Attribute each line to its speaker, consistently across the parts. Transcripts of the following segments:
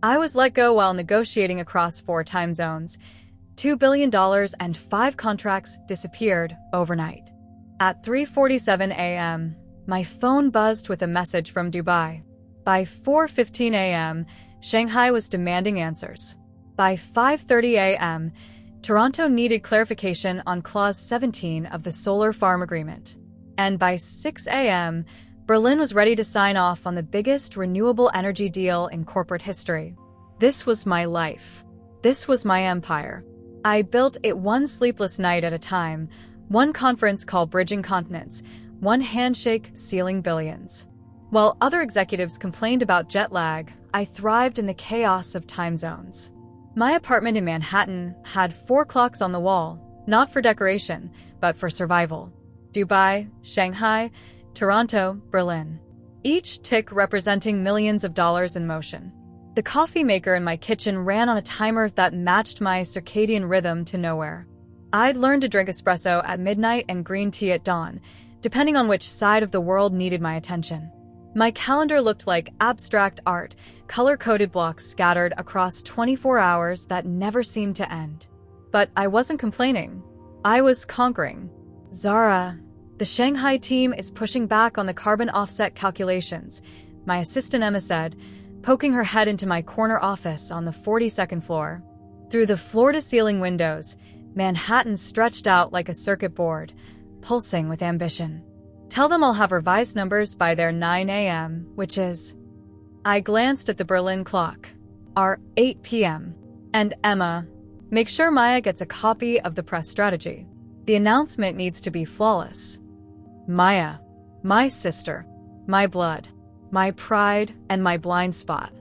Speaker 1: I was let go while negotiating across 4 time zones. $2 billion and 5 contracts disappeared overnight. At 3:47 a.m., my phone buzzed with a message from Dubai. By 4:15 a.m., Shanghai was demanding answers. By 5:30 a.m., Toronto needed clarification on Clause 17 of the Solar Farm Agreement. And by 6 a.m., Berlin was ready to sign off on the biggest renewable energy deal in corporate history. This was my life. This was my empire. I built it one sleepless night at a time, one conference call bridging continents, one handshake sealing billions. While other executives complained about jet lag, I thrived in the chaos of time zones. My apartment in Manhattan had 4 clocks on the wall, not for decoration, but for survival. Dubai, Shanghai, Toronto, Berlin. Each tick representing millions of dollars in motion. The coffee maker in my kitchen ran on a timer that matched my circadian rhythm to nowhere. I'd learned to drink espresso at midnight and green tea at dawn, depending on which side of the world needed my attention. My calendar looked like abstract art, color-coded blocks scattered across 24 hours that never seemed to end. But I wasn't complaining. I was conquering. Zara, the Shanghai team is pushing back on the carbon offset calculations, my assistant Emma said, poking her head into my corner office on the 42nd floor. Through the floor-to-ceiling windows, Manhattan stretched out like a circuit board, pulsing with ambition. Tell them I'll have revised numbers by their 9 a.m., which is... I glanced at the Berlin clock. Our 8 p.m. And Emma, make sure Maya gets a copy of the press strategy. The announcement needs to be flawless. Maya, my sister, my blood, my pride, and my blind spot.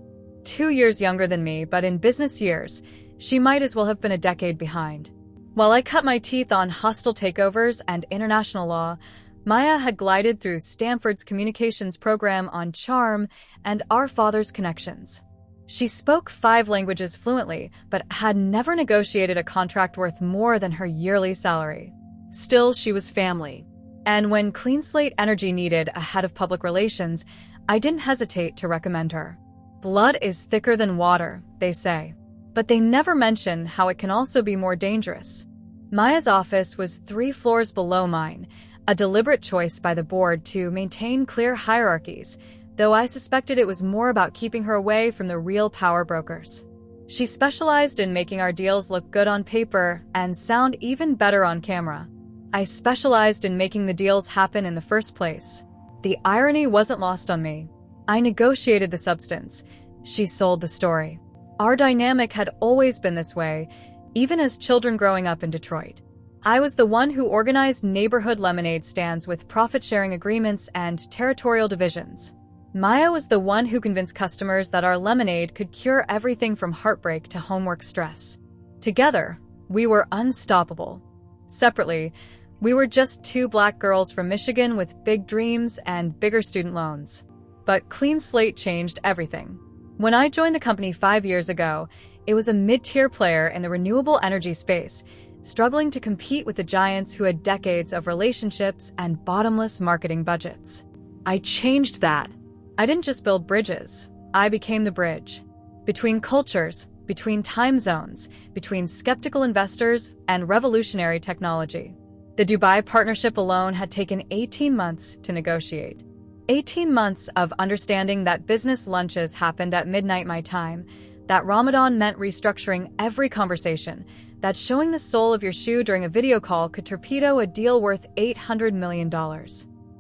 Speaker 1: 2 years younger than me, but in business years, she might as well have been a decade behind. While I cut my teeth on hostile takeovers and international law, Maya had glided through Stanford's communications program on charm and Our Father's connections. She spoke 5 languages fluently, but had never negotiated a contract worth more than her yearly salary. Still, she was family. And when Clean Slate Energy needed a head of public relations, I didn't hesitate to recommend her. Blood is thicker than water, they say. But they never mention how it can also be more dangerous. Maya's office was 3 floors below mine, a deliberate choice by the board to maintain clear hierarchies, though I suspected it was more about keeping her away from the real power brokers. She specialized in making our deals look good on paper and sound even better on camera. I specialized in making the deals happen in the first place. The irony wasn't lost on me. I negotiated the substance. She sold the story. Our dynamic had always been this way, even as children growing up in Detroit. I was the one who organized neighborhood lemonade stands with profit-sharing agreements and territorial divisions. Maya was the one who convinced customers that our lemonade could cure everything from heartbreak to homework stress. Together, we were unstoppable. Separately, we were just 2 black girls from Michigan with big dreams and bigger student loans. But Clean Slate changed everything. When I joined the company 5 years ago, it was a mid-tier player in the renewable energy space, struggling to compete with the giants who had decades of relationships and bottomless marketing budgets. I changed that. I didn't just build bridges. I became the bridge. Between cultures, between time zones, between skeptical investors and revolutionary technology. The Dubai partnership alone had taken 18 months to negotiate. 18 months of understanding that business lunches happened at midnight my time, that Ramadan meant restructuring every conversation, that showing the sole of your shoe during a video call could torpedo a deal worth $800 million.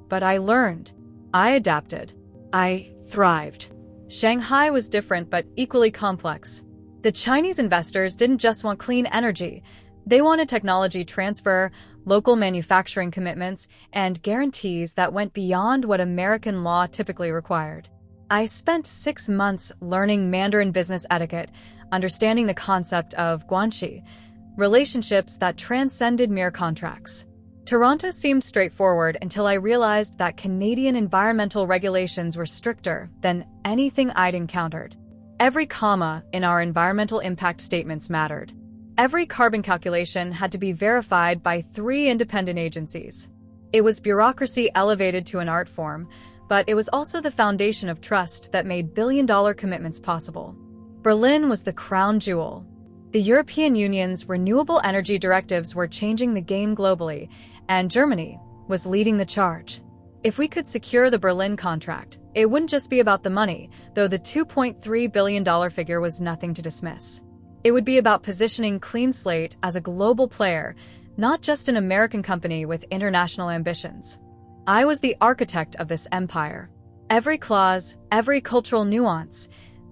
Speaker 1: But I learned. I adapted. I thrived. Shanghai was different but equally complex. The Chinese investors didn't just want clean energy. They wanted technology transfer, local manufacturing commitments, and guarantees that went beyond what American law typically required. I spent 6 months learning Mandarin business etiquette, understanding the concept of guanxi, relationships that transcended mere contracts. Toronto seemed straightforward until I realized that Canadian environmental regulations were stricter than anything I'd encountered. Every comma in our environmental impact statements mattered. Every carbon calculation had to be verified by 3 independent agencies. It was bureaucracy elevated to an art form, but it was also the foundation of trust that made billion-dollar commitments possible. Berlin was the crown jewel. The European Union's renewable energy directives were changing the game globally, and Germany was leading the charge. If we could secure the Berlin contract, it wouldn't just be about the money, though the $2.3 billion figure was nothing to dismiss. It would be about positioning Clean Slate as a global player, not just an American company with international ambitions. I was the architect of this empire. Every clause, every cultural nuance,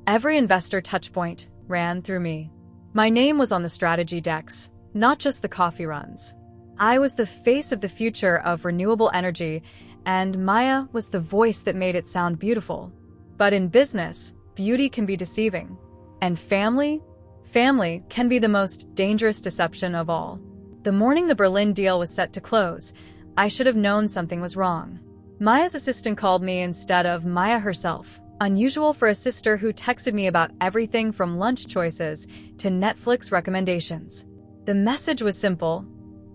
Speaker 1: every investor touchpoint ran through me. My name was on the strategy decks, not just the coffee runs. I was the face of the future of renewable energy, and Maya was the voice that made it sound beautiful. But in business, beauty can be deceiving. And family can be the most dangerous deception of all. The morning the Berlin deal was set to close, I should have known something was wrong. Maya's assistant called me instead of Maya herself, unusual for a sister who texted me about everything from lunch choices to Netflix recommendations. The message was simple: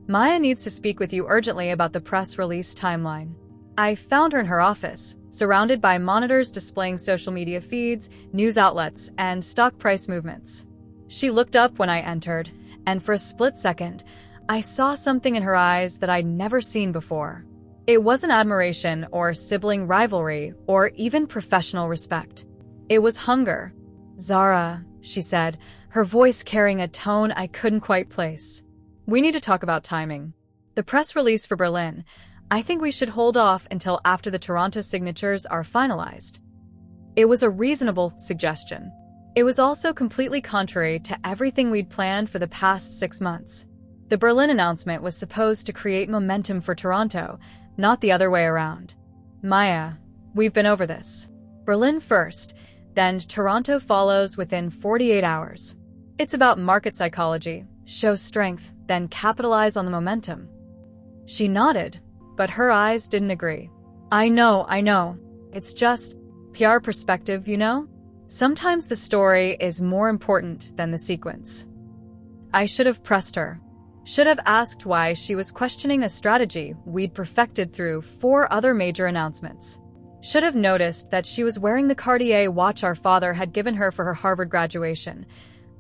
Speaker 1: Maya needs to speak with you urgently about the press release timeline. I found her in her office, surrounded by monitors displaying social media feeds, news outlets, and stock price movements. She looked up when I entered, and for a split second, I saw something in her eyes that I'd never seen before. It wasn't admiration or sibling rivalry or even professional respect. It was hunger. "Zara," she said, her voice carrying a tone I couldn't quite place. "We need to talk about timing. The press release for Berlin, I think we should hold off until after the Toronto signatures are finalized." It was a reasonable suggestion. It was also completely contrary to everything we'd planned for the past 6 months. The Berlin announcement was supposed to create momentum for Toronto, not the other way around. "Maya, we've been over this. Berlin first, then Toronto follows within 48 hours. It's about market psychology. Show strength, then capitalize on the momentum." She nodded, but her eyes didn't agree. I know. It's just PR perspective, you know? Sometimes the story is more important than the sequence." I should have pressed her. Should have asked why she was questioning a strategy we'd perfected through 4 other major announcements. Should have noticed that she was wearing the Cartier watch our father had given her for her Harvard graduation,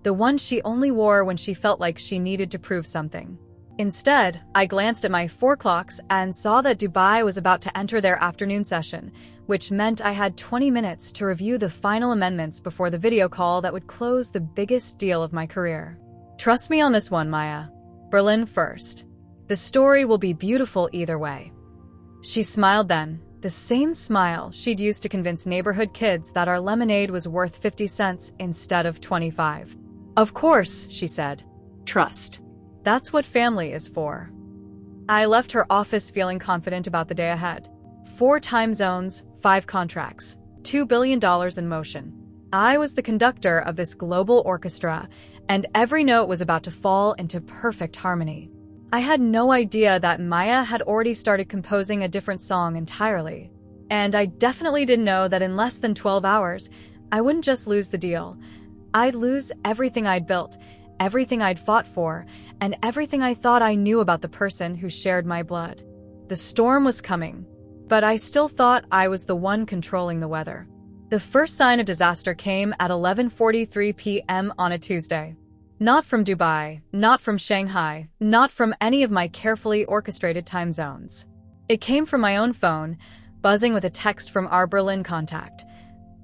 Speaker 1: the one she only wore when she felt like she needed to prove something. Instead, I glanced at my 4 clocks and saw that Dubai was about to enter their afternoon session, which meant I had 20 minutes to review the final amendments before the video call that would close the biggest deal of my career. "Trust me on this one, Maya. Berlin first. The story will be beautiful either way." She smiled then, the same smile she'd used to convince neighborhood kids that our lemonade was worth 50 cents instead of 25. "Of course," she said. "Trust. That's what family is for." I left her office feeling confident about the day ahead. 4 time zones, 5 contracts, $2 billion in motion. I was the conductor of this global orchestra, and every note was about to fall into perfect harmony. I had no idea that Maya had already started composing a different song entirely. And I definitely didn't know that in less than 12 hours, I wouldn't just lose the deal. I'd lose everything I'd built, everything I'd fought for, and everything I thought I knew about the person who shared my blood. The storm was coming, but I still thought I was the one controlling the weather. The first sign of disaster came at 11:43 p.m. on a Tuesday. Not from Dubai, not from Shanghai, not from any of my carefully orchestrated time zones. It came from my own phone, buzzing with a text from our Berlin contact.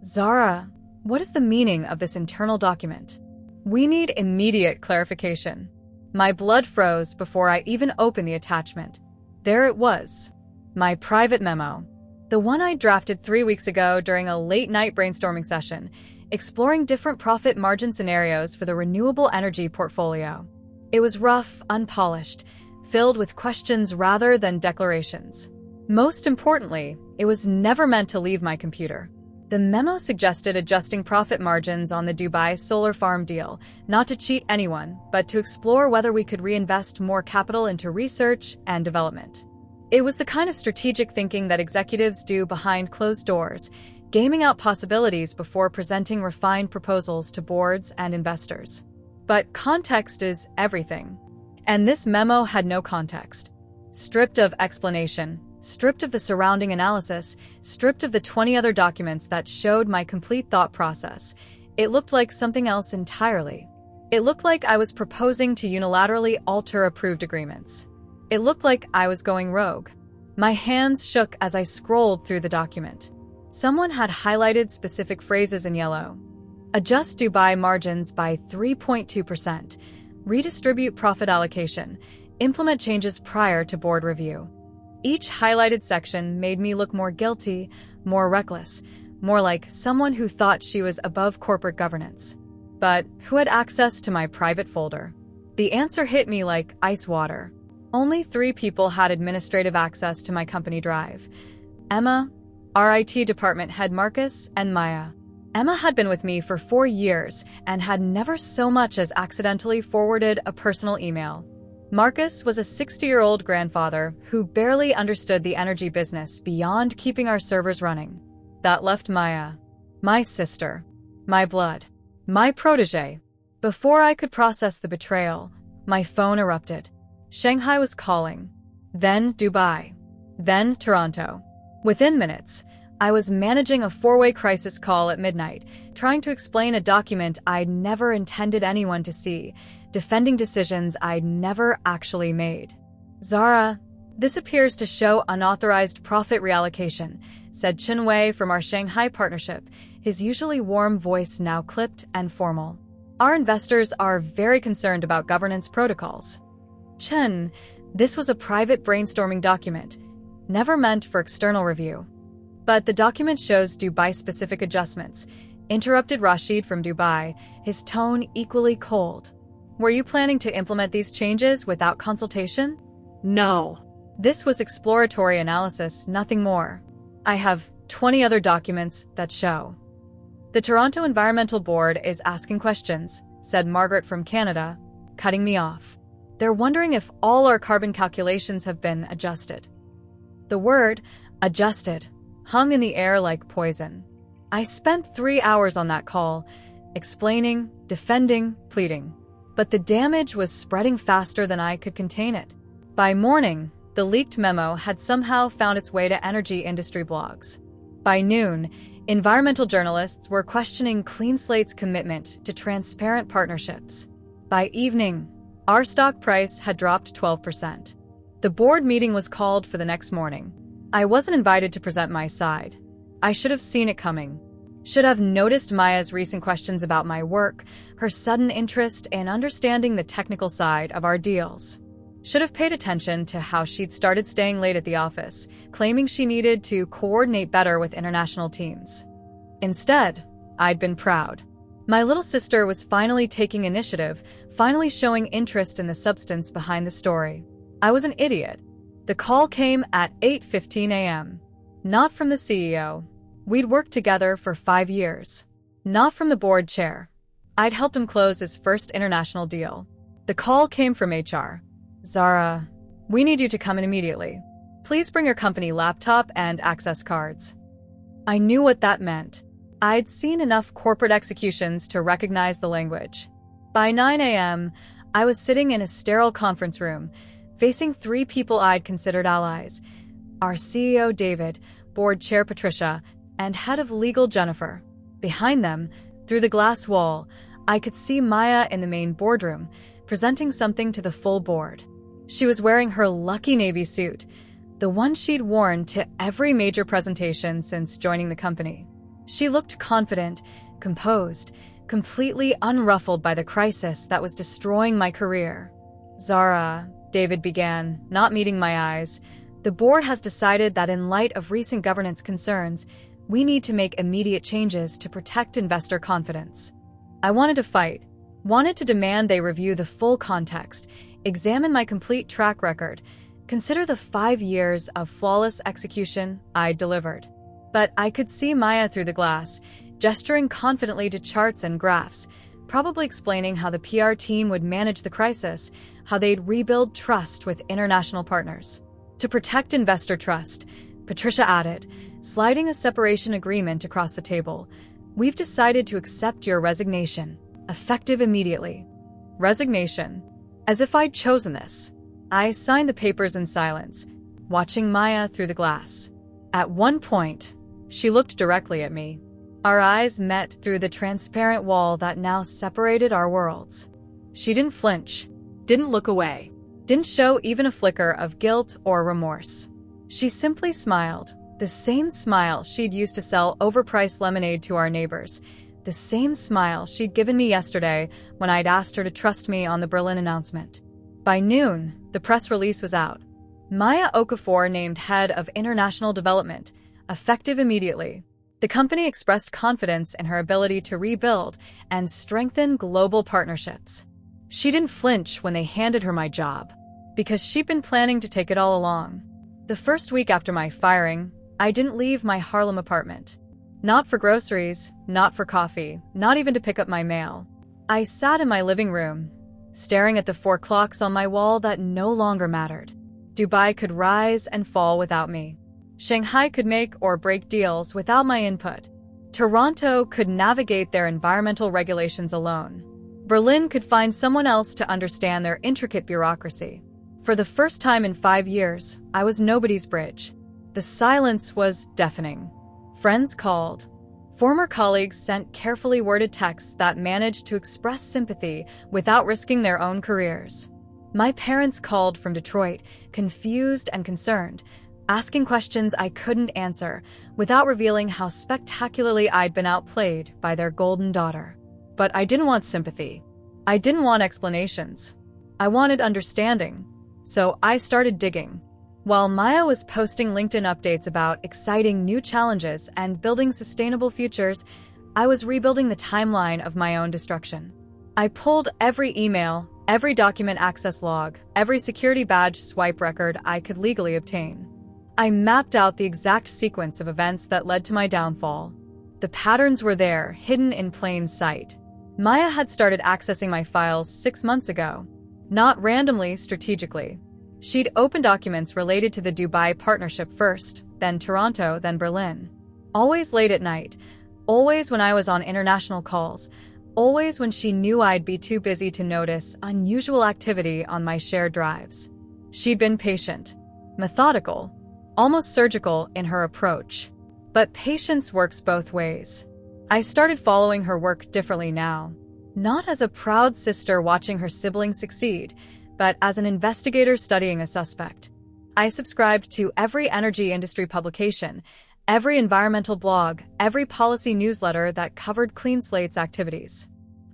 Speaker 1: "Zara, what is the meaning of this internal document? We need immediate clarification." My blood froze before I even opened the attachment. There it was. My private memo. The one I drafted 3 weeks ago during a late-night brainstorming session, exploring different profit margin scenarios for the renewable energy portfolio. It was rough, unpolished, filled with questions rather than declarations. Most importantly, it was never meant to leave my computer. The memo suggested adjusting profit margins on the Dubai solar farm deal, not to cheat anyone, but to explore whether we could reinvest more capital into research and development. It was the kind of strategic thinking that executives do behind closed doors, gaming out possibilities before presenting refined proposals to boards and investors. But context is everything. And this memo had no context. Stripped of explanation, stripped of the surrounding analysis, stripped of the 20 other documents that showed my complete thought process, It looked like something else entirely. It looked like I was proposing to unilaterally alter approved agreements. It looked like I was going rogue. My hands shook as I scrolled through the document. Someone had highlighted specific phrases in yellow. Adjust Dubai margins by 3.2%. Redistribute profit allocation. Implement changes prior to board review. Each highlighted section made me look more guilty, more reckless, more like someone who thought she was above corporate governance. But who had access to my private folder? The answer hit me like ice water. Only 3 people had administrative access to my company drive. Emma, our IT department head Marcus, and Maya. Emma had been with me for 4 years and had never so much as accidentally forwarded a personal email. Marcus was a 60-year-old grandfather who barely understood the energy business beyond keeping our servers running. That left Maya, my sister, my blood, my protege. Before I could process the betrayal, my phone erupted. Shanghai was calling, then Dubai, then Toronto. Within minutes, I was managing a 4-way crisis call at midnight, trying to explain a document I'd never intended anyone to see, defending decisions I'd never actually made. Zara, this appears to show unauthorized profit reallocation, said Chen Wei from our Shanghai partnership, his usually warm voice now clipped and formal. Our investors are very concerned about governance protocols. Chen, this was a private brainstorming document, never meant for external review. But the document shows Dubai-specific adjustments, interrupted Rashid from Dubai, his tone equally cold. Were you planning to implement these changes without consultation?
Speaker 2: No.
Speaker 1: This was exploratory analysis, nothing more. I have 20 other documents that show. The Toronto Environmental Board is asking questions, said Margaret from Canada, cutting me off. They're wondering if all our carbon calculations have been adjusted. The word, adjusted, hung in the air like poison. I spent 3 hours on that call, explaining, defending, pleading. But the damage was spreading faster than I could contain it. By morning, the leaked memo had somehow found its way to energy industry blogs. By noon, environmental journalists were questioning Clean Slate's commitment to transparent partnerships. By evening, our stock price had dropped 12%. The board meeting was called for the next morning. I wasn't invited to present my side. I should have seen it coming. Should have noticed Maya's recent questions about my work, her sudden interest in understanding the technical side of our deals. Should have paid attention to how she'd started staying late at the office, claiming she needed to coordinate better with international teams. Instead, I'd been proud. My little sister was finally taking initiative, finally showing interest in the substance behind the story. I was an idiot. The call came at 8:15 a.m. Not from the CEO. We'd worked together for 5 years. Not from the board chair. I'd helped him close his first international deal. The call came from HR. Zara, we need you to come in immediately. Please bring your company laptop and access cards. I knew what that meant. I'd seen enough corporate executions to recognize the language. By 9 a.m., I was sitting in a sterile conference room, facing 3 people I'd considered allies. Our CEO, David, board chair, Patricia, and head of legal, Jennifer. Behind them, through the glass wall, I could see Maya in the main boardroom, presenting something to the full board. She was wearing her lucky navy suit, the one she'd worn to every major presentation since joining the company. She looked confident, composed, completely unruffled by the crisis that was destroying my career. Zara, David began, not meeting my eyes, the board has decided that in light of recent governance concerns, we need to make immediate changes to protect investor confidence. I wanted to fight, wanted to demand they review the full context, examine my complete track record, consider the 5 years of flawless execution I'd delivered. But I could see Maya through the glass, gesturing confidently to charts and graphs, probably explaining how the PR team would manage the crisis, how they'd rebuild trust with international partners. To protect investor trust, Patricia added, sliding a separation agreement across the table, we've decided to accept your resignation, effective immediately. Resignation. As if I'd chosen this. I signed the papers in silence, watching Maya through the glass. At one point, she looked directly at me. Our eyes met through the transparent wall that now separated our worlds. She didn't flinch, didn't look away, didn't show even a flicker of guilt or remorse. She simply smiled, the same smile she'd used to sell overpriced lemonade to our neighbors, the same smile she'd given me yesterday when I'd asked her to trust me on the Berlin announcement. By noon, the press release was out. Maya Okafor named head of international development, effective immediately. The company expressed confidence in her ability to rebuild and strengthen global partnerships. She didn't flinch when they handed her my job, because she'd been planning to take it all along. The first week after my firing, I didn't leave my Harlem apartment. Not for groceries, not for coffee, not even to pick up my mail. I sat in my living room, staring at the 4 clocks on my wall that no longer mattered. Dubai could rise and fall without me. Shanghai could make or break deals without my input. Toronto could navigate their environmental regulations alone. Berlin could find someone else to understand their intricate bureaucracy. For the first time in 5 years, I was nobody's bridge. The silence was deafening. Friends called. Former colleagues sent carefully worded texts that managed to express sympathy without risking their own careers. My parents called from Detroit, confused and concerned, asking questions I couldn't answer without revealing how spectacularly I'd been outplayed by their golden daughter. But I didn't want sympathy. I didn't want explanations. I wanted understanding. So I started digging. While Maya was posting LinkedIn updates about exciting new challenges and building sustainable futures, I was rebuilding the timeline of my own destruction. I pulled every email, every document access log, every security badge swipe record I could legally obtain. I mapped out the exact sequence of events that led to my downfall. The patterns were there, hidden in plain sight. Maya had started accessing my files 6 months ago. Not randomly, strategically. She'd opened documents related to the Dubai partnership first, then Toronto, then Berlin. Always late at night. Always when I was on international calls. Always when she knew I'd be too busy to notice unusual activity on my shared drives. She'd been patient, methodical, almost surgical in her approach. But patience works both ways. I started following her work differently now. Not as a proud sister watching her siblings succeed, but as an investigator studying a suspect. I subscribed to every energy industry publication, every environmental blog, every policy newsletter that covered Clean Slate's activities.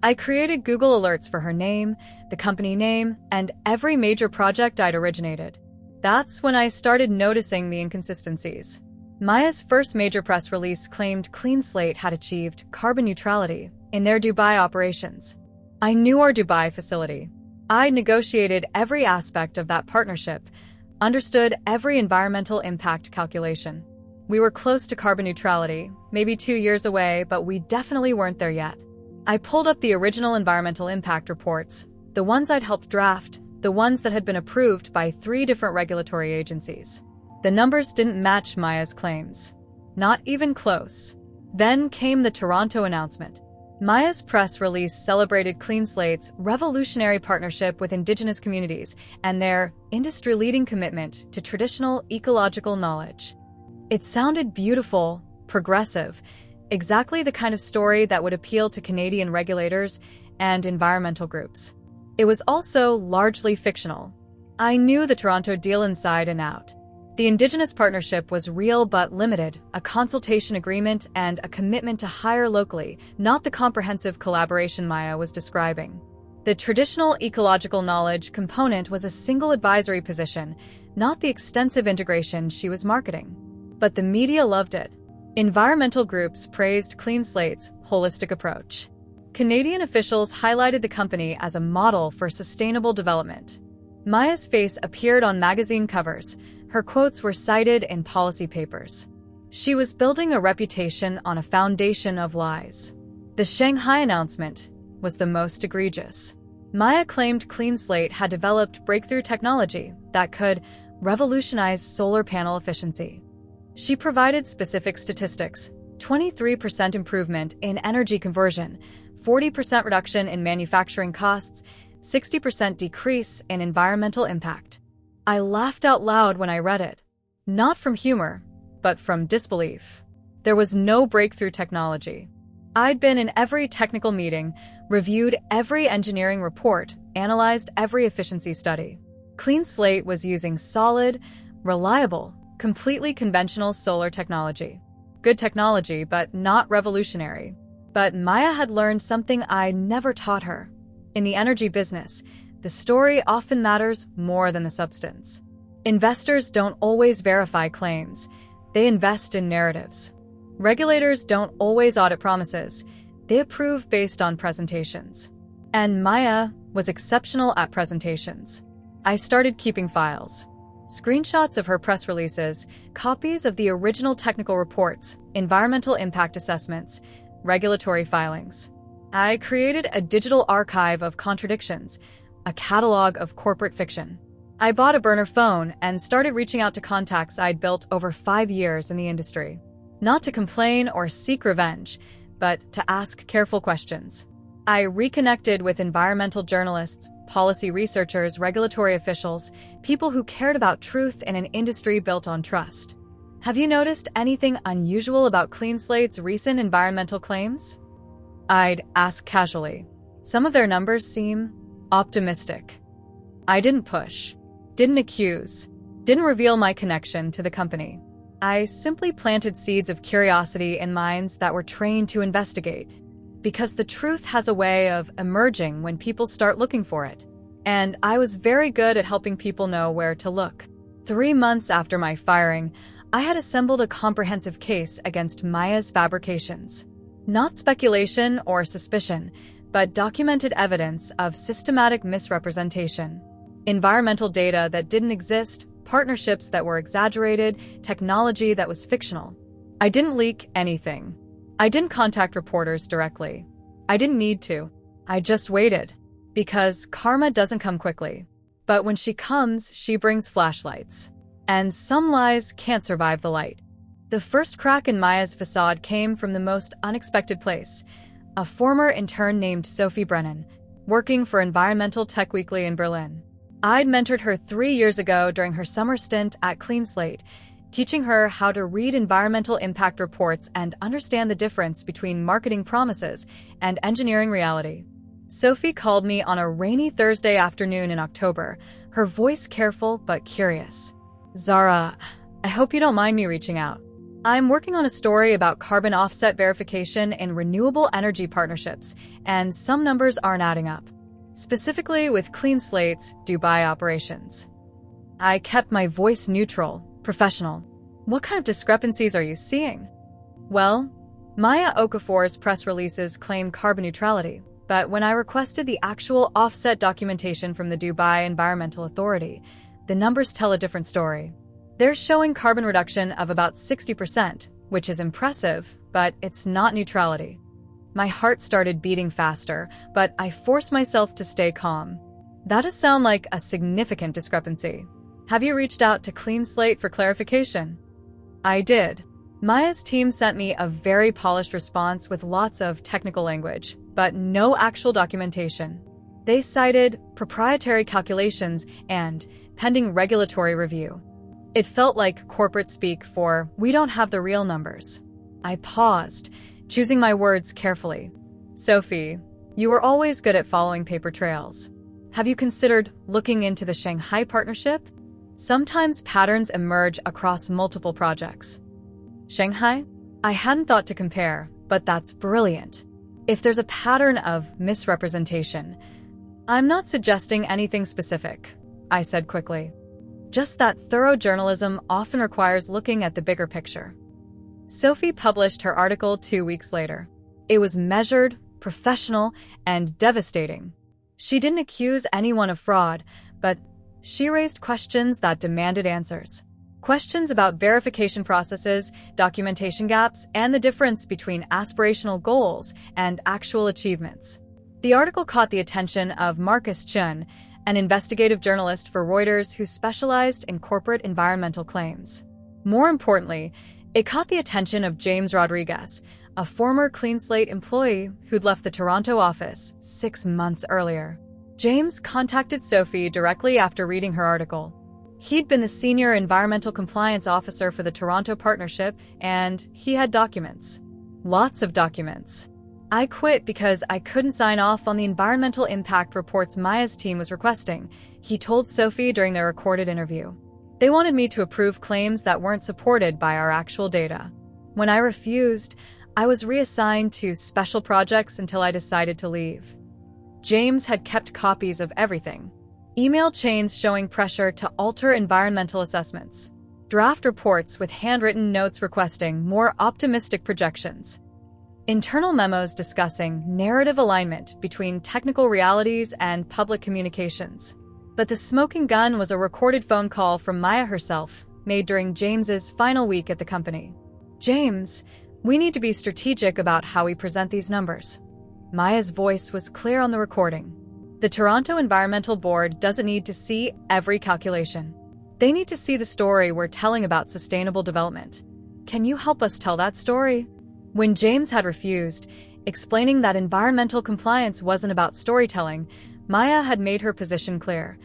Speaker 1: I created Google alerts for her name, the company name, and every major project I'd originated. That's when I started noticing the inconsistencies. Maya's first major press release claimed Clean Slate had achieved carbon neutrality in their Dubai operations. I knew our Dubai facility. I negotiated every aspect of that partnership, understood every environmental impact calculation. We were close to carbon neutrality, maybe 2 years away, but we definitely weren't there yet. I pulled up the original environmental impact reports, the ones I'd helped draft, the ones that had been approved by 3 different regulatory agencies. The numbers didn't match Maya's claims. Not even close. Then came the Toronto announcement. Maya's press release celebrated Clean Slate's revolutionary partnership with Indigenous communities and their industry-leading commitment to traditional ecological knowledge. It sounded beautiful, progressive, exactly the kind of story that would appeal to Canadian regulators and environmental groups. It was also largely fictional. I knew the Toronto deal inside and out. The Indigenous partnership was real but limited, a consultation agreement and a commitment to hire locally, not the comprehensive collaboration Maya was describing. The traditional ecological knowledge component was a single advisory position, not the extensive integration she was marketing. But the media loved it. Environmental groups praised Clean Slate's holistic approach. Canadian officials highlighted the company as a model for sustainable development. Maya's face appeared on magazine covers. Her quotes were cited in policy papers. She was building a reputation on a foundation of lies. The Shanghai announcement was the most egregious. Maya claimed Clean Slate had developed breakthrough technology that could revolutionize solar panel efficiency. She provided specific statistics: 23% improvement in energy conversion, 40% reduction in manufacturing costs, 60% decrease in environmental impact. I laughed out loud when I read it. Not from humor, but from disbelief. There was no breakthrough technology. I'd been in every technical meeting, reviewed every engineering report, analyzed every efficiency study. Clean Slate was using solid, reliable, completely conventional solar technology. Good technology, but not revolutionary. But Maya had learned something I never taught her. In the energy business, the story often matters more than the substance. Investors don't always verify claims. They invest in narratives. Regulators don't always audit promises. They approve based on presentations. And Maya was exceptional at presentations. I started keeping files. Screenshots of her press releases, copies of the original technical reports, environmental impact assessments, regulatory filings. I created a digital archive of contradictions, a catalog of corporate fiction. I bought a burner phone and started reaching out to contacts I'd built over 5 years in the industry. Not to complain or seek revenge, but to ask careful questions. I reconnected with environmental journalists, policy researchers, regulatory officials, people who cared about truth in an industry built on trust. Have you noticed anything unusual about Clean Slate's recent environmental claims? I'd ask casually. Some of their numbers seem optimistic. I didn't push, didn't accuse, didn't reveal my connection to the company. I simply planted seeds of curiosity in minds that were trained to investigate, because the truth has a way of emerging when people start looking for it. And I was very good at helping people know where to look. 3 months after my firing, I had assembled a comprehensive case against Maya's fabrications. Not speculation or suspicion, but documented evidence of systematic misrepresentation. Environmental data that didn't exist, partnerships that were exaggerated, technology that was fictional. I didn't leak anything. I didn't contact reporters directly. I didn't need to. I just waited. Because karma doesn't come quickly. But when she comes, she brings flashlights. And some lies can't survive the light. The first crack in Maya's facade came from the most unexpected place. A former intern named Sophie Brennan, working for Environmental Tech Weekly in Berlin. I'd mentored her 3 years ago during her summer stint at Clean Slate, teaching her how to read environmental impact reports and understand the difference between marketing promises and engineering reality. Sophie called me on a rainy Thursday afternoon in October, her voice careful but curious. "Zara, I hope you don't mind me reaching out. I'm working on a story about carbon offset verification in renewable energy partnerships, and some numbers aren't adding up. Specifically with Clean Slate's Dubai operations." I kept my voice neutral, professional. "What kind of discrepancies are you seeing?" "Well, Maya Okafor's press releases claim carbon neutrality, but when I requested the actual offset documentation from the Dubai Environmental Authority, the numbers tell a different story. They're showing carbon reduction of about 60%, which is impressive, but it's not neutrality." My heart started beating faster, but I forced myself to stay calm. "That does sound like a significant discrepancy. Have you reached out to Clean Slate for clarification?" I did. Maya's team sent me a very polished response with lots of technical language, but no actual documentation. They cited proprietary calculations and pending regulatory review. It felt like corporate speak for, "We don't have the real numbers." I paused, choosing my words carefully. "Sophie, you were always good at following paper trails. Have you considered looking into the Shanghai partnership? Sometimes patterns emerge across multiple projects." Shanghai? I hadn't thought to compare, but that's brilliant. If there's a pattern of misrepresentation, I'm not suggesting anything specific, I said quickly. Just that thorough journalism often requires looking at the bigger picture. Sophie published her article 2 weeks later. It was measured, professional, and devastating. She didn't accuse anyone of fraud, but she raised questions that demanded answers. Questions about verification processes, documentation gaps, and the difference between aspirational goals and actual achievements. The article caught the attention of Marcus Chun, an investigative journalist for Reuters who specialized in corporate environmental claims. More importantly, it caught the attention of James Rodriguez, a former Clean Slate employee who'd left the Toronto office 6 months earlier. James contacted Sophie directly after reading her article. He'd been the senior environmental compliance officer for the Toronto Partnership, and he had documents. Lots of documents. I quit because I couldn't sign off on the environmental impact reports Maya's team was requesting, he told Sophie during their recorded interview. They wanted me to approve claims that weren't supported by our actual data. When I refused, I was reassigned to special projects until I decided to leave. James had kept copies of everything. Email chains showing pressure to alter environmental assessments. Draft reports with handwritten notes requesting more optimistic projections. Internal memos discussing narrative alignment between technical realities and public communications. But the smoking gun was a recorded phone call from Maya herself, made during James's final week at the company. "James, we need to be strategic about how we present these numbers." Maya's voice was clear on the recording. The Toronto Environmental Board doesn't need to see every calculation. They need to see the story we're telling about sustainable development. Can you help us tell that story? When James had refused, explaining that environmental compliance wasn't about storytelling, Maya had made her position clear.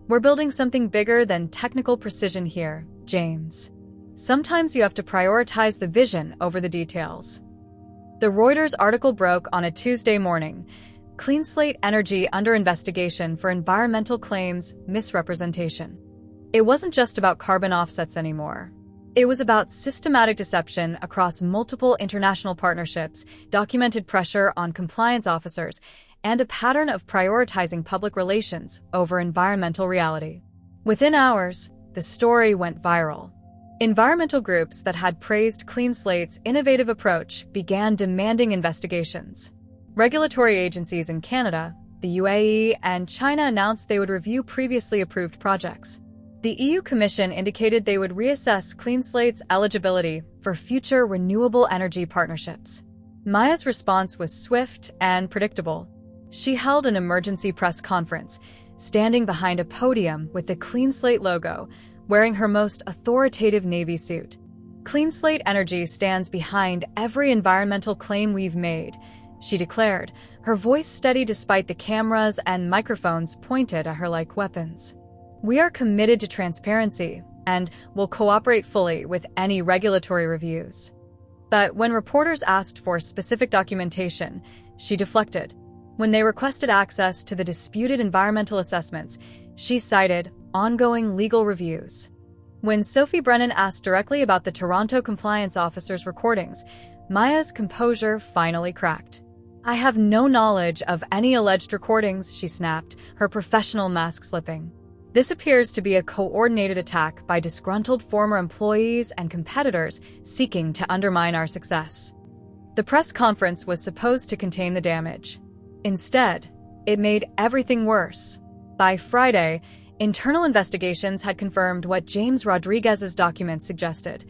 Speaker 1: "We're building something bigger than technical precision here, James. Sometimes you have to prioritize the vision over the details." The Reuters article broke on a Tuesday morning. Clean Slate Energy under investigation for environmental claims misrepresentation. It wasn't just about carbon offsets anymore. It was about systematic deception across multiple international partnerships, documented pressure on compliance officers, and a pattern of prioritizing public relations over environmental reality. Within hours, the story went viral. Environmental groups that had praised Clean Slate's innovative approach began demanding investigations. Regulatory agencies in Canada, the UAE, and China announced they would review previously approved projects. The EU Commission indicated they would reassess Clean Slate's eligibility for future renewable energy partnerships. Maya's response was swift and predictable. She held an emergency press conference, standing behind a podium with the Clean Slate logo, wearing her most authoritative navy suit. "Clean Slate Energy stands behind every environmental claim we've made," she declared, her voice steady despite the cameras and microphones pointed at her like weapons. "We are committed to transparency and will cooperate fully with any regulatory reviews." But when reporters asked for specific documentation, she deflected. When they requested access to the disputed environmental assessments, she cited ongoing legal reviews. When Sophie Brennan asked directly about the Toronto compliance officer's recordings, Maya's composure finally cracked. "I have no knowledge of any alleged recordings," she snapped, her professional mask slipping. "This appears to be a coordinated attack by disgruntled former employees and competitors seeking to undermine our success." The press conference was supposed to contain the damage. Instead, it made everything worse. By Friday, internal investigations had confirmed what James Rodriguez's documents suggested.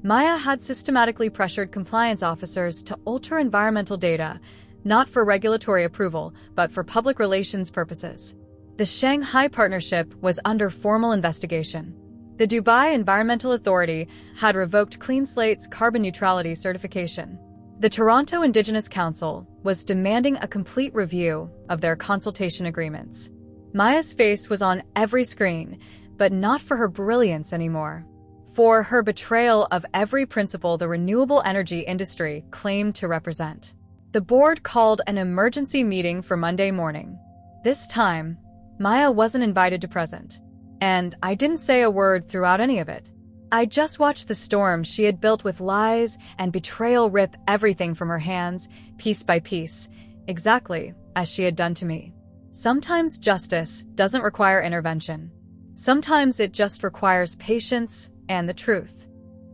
Speaker 1: Maya had systematically pressured compliance officers to alter environmental data, not for regulatory approval, but for public relations purposes. The Shanghai Partnership was under formal investigation. The Dubai Environmental Authority had revoked Clean Slate's carbon neutrality certification. The Toronto Indigenous Council was demanding a complete review of their consultation agreements. Maya's face was on every screen, but not for her brilliance anymore. For her betrayal of every principle the renewable energy industry claimed to represent. The board called an emergency meeting for Monday morning. This time, Maya wasn't invited to present. And I didn't say a word throughout any of it. I just watched the storm she had built with lies and betrayal rip everything from her hands, piece by piece, exactly as she had done to me. Sometimes justice doesn't require intervention. Sometimes it just requires patience and the truth.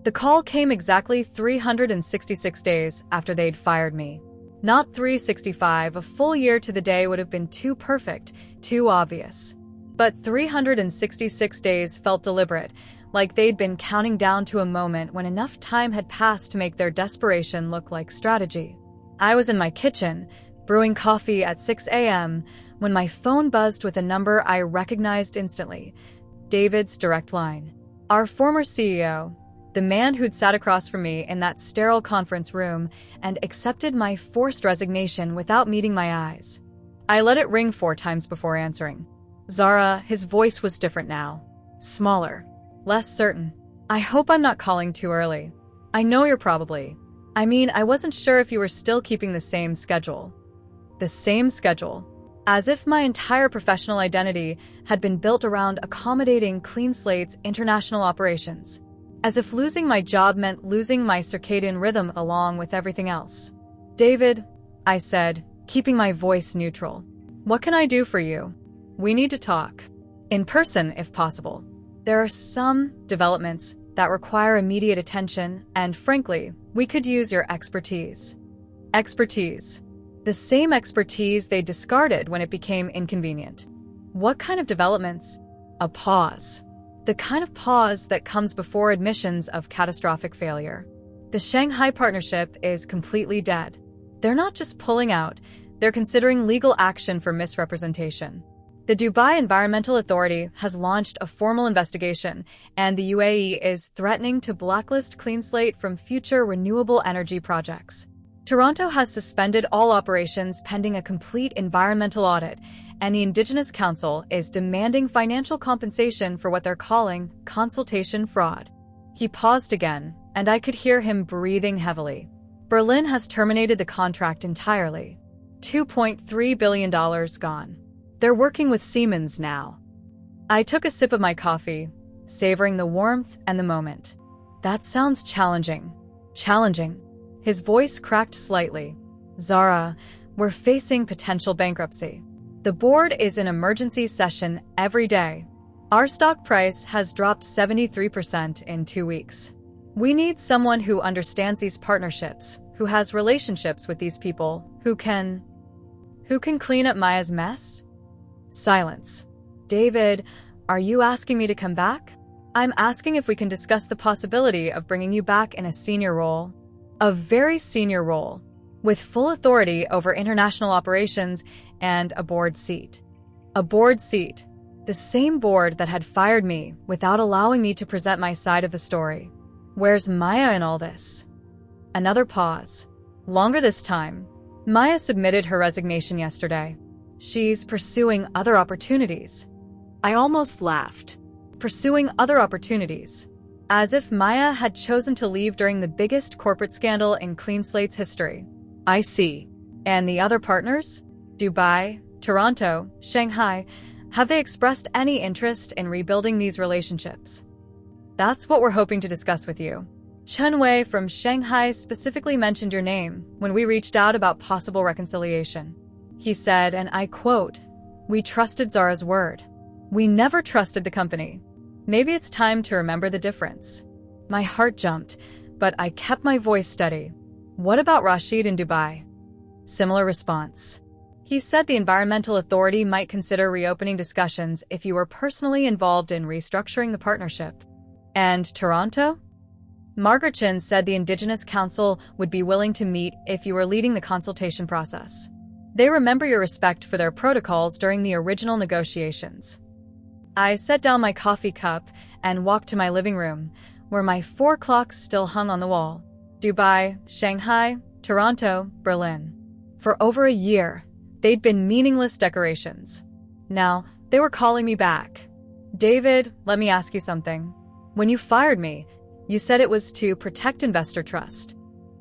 Speaker 1: The call came exactly 366 days after they'd fired me. Not 365, a full year to the day would have been too perfect, too obvious. But 366 days felt deliberate, like they'd been counting down to a moment when enough time had passed to make their desperation look like strategy. I was in my kitchen, brewing coffee at 6 a.m., when my phone buzzed with a number I recognized instantly, David's direct line. Our former CEO, the man who'd sat across from me in that sterile conference room and accepted my forced resignation without meeting my eyes. I let it ring 4 times before answering. "Zara," his voice was different now. Smaller. Less certain. I hope I'm not calling too early. I know you're probably. I wasn't sure if you were still keeping the same schedule. The same schedule. As if my entire professional identity had been built around accommodating Clean Slate's international operations. As if losing my job meant losing my circadian rhythm along with everything else. David, I said, keeping my voice neutral. What can I do for you? We need to talk. In person, if possible. There are some developments that require immediate attention, and frankly, we could use your expertise. Expertise. The same expertise they discarded when it became inconvenient. What kind of developments? A pause. The kind of pause that comes before admissions of catastrophic failure. The Shanghai partnership is completely dead. They're not just pulling out, they're considering legal action for misrepresentation. The Dubai Environmental Authority has launched a formal investigation, and the UAE is threatening to blacklist Clean Slate from future renewable energy projects. Toronto has suspended all operations pending a complete environmental audit, and the Indigenous Council is demanding financial compensation for what they're calling consultation fraud. He paused again, and I could hear him breathing heavily. Berlin has terminated the contract entirely. $2.3 billion gone. They're working with Siemens now. I took a sip of my coffee, savoring the warmth and the moment. That sounds challenging. Challenging. His voice cracked slightly. Zara, we're facing potential bankruptcy. The board is in emergency session every day. Our stock price has dropped 73% in 2 weeks. We need someone who understands these partnerships, who has relationships with these people, who can clean up Maya's mess? Silence. David, are you asking me to come back? I'm asking if we can discuss the possibility of bringing you back in a senior role. A very senior role, with full authority over international operations and a board seat. A board seat. The same board that had fired me without allowing me to present my side of the story. Where's Maya in all this? Another pause. Longer this time. Maya submitted her resignation yesterday. She's pursuing other opportunities. I almost laughed. Pursuing other opportunities. As if Maya had chosen to leave during the biggest corporate scandal in Clean Slate's history. I see. And the other partners? Dubai, Toronto, Shanghai, have they expressed any interest in rebuilding these relationships? That's what we're hoping to discuss with you. Chen Wei from Shanghai specifically mentioned your name when we reached out about possible reconciliation. He said, and I quote, "We trusted Zara's word. We never trusted the company. Maybe it's time to remember the difference." My heart jumped, but I kept my voice steady. What about Rashid in Dubai? Similar response. He said the Environmental Authority might consider reopening discussions if you were personally involved in restructuring the partnership. And Toronto? Margaret Chin said the Indigenous Council would be willing to meet if you were leading the consultation process. They remember your respect for their protocols during the original negotiations. I set down my coffee cup and walked to my living room, where my 4 clocks still hung on the wall. Dubai, Shanghai, Toronto, Berlin. For over a year, they'd been meaningless decorations. Now, they were calling me back. David, let me ask you something. When you fired me, you said it was to protect investor trust.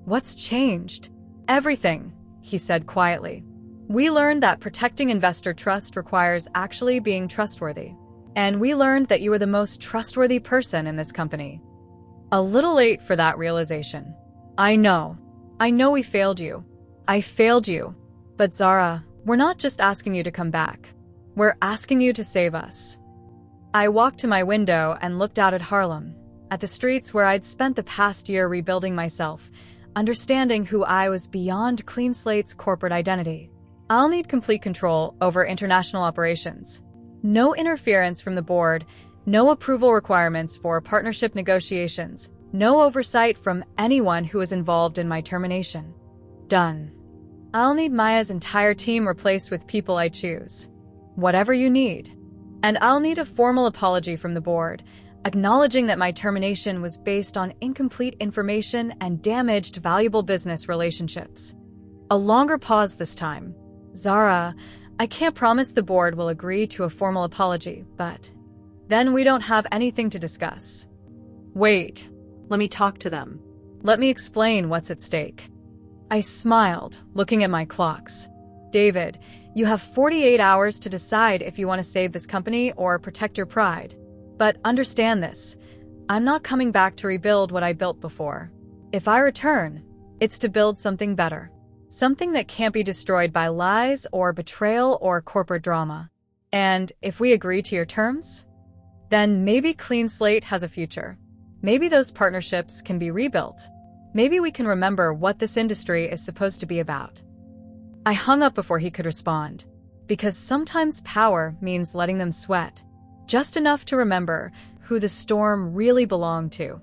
Speaker 1: What's changed? Everything, he said quietly. We learned that protecting investor trust requires actually being trustworthy. And we learned that you were the most trustworthy person in this company. A little late for that realization. I know we failed you. I failed you. But Zara, we're not just asking you to come back. We're asking you to save us. I walked to my window and looked out at Harlem, at the streets where I'd spent the past year rebuilding myself, understanding who I was beyond Clean Slate's corporate identity. I'll need complete control over international operations. No interference from the board, no approval requirements for partnership negotiations, no oversight from anyone who is involved in my termination. Done. I'll need Maya's entire team replaced with people I choose. Whatever you need. And I'll need a formal apology from the board, acknowledging that my termination was based on incomplete information and damaged valuable business relationships. A longer pause this time. Zara, I can't promise the board will agree to a formal apology, but Then we don't have anything to discuss. Wait,
Speaker 2: Let me talk to them.
Speaker 1: let me explain what's at stake. I smiled, looking at my clocks. David, you have 48 hours to decide if you want to save this company or protect your pride. But understand this, I'm not coming back to rebuild what I built before. If I return, it's to build something better. Something that can't be destroyed by lies or betrayal or corporate drama. And if we agree to your terms, then maybe Clean Slate has a future. Maybe those partnerships can be rebuilt. Maybe we can remember what this industry is supposed to be about. I hung up before he could respond, because sometimes power means letting them sweat, just enough to remember who the storm really belonged to.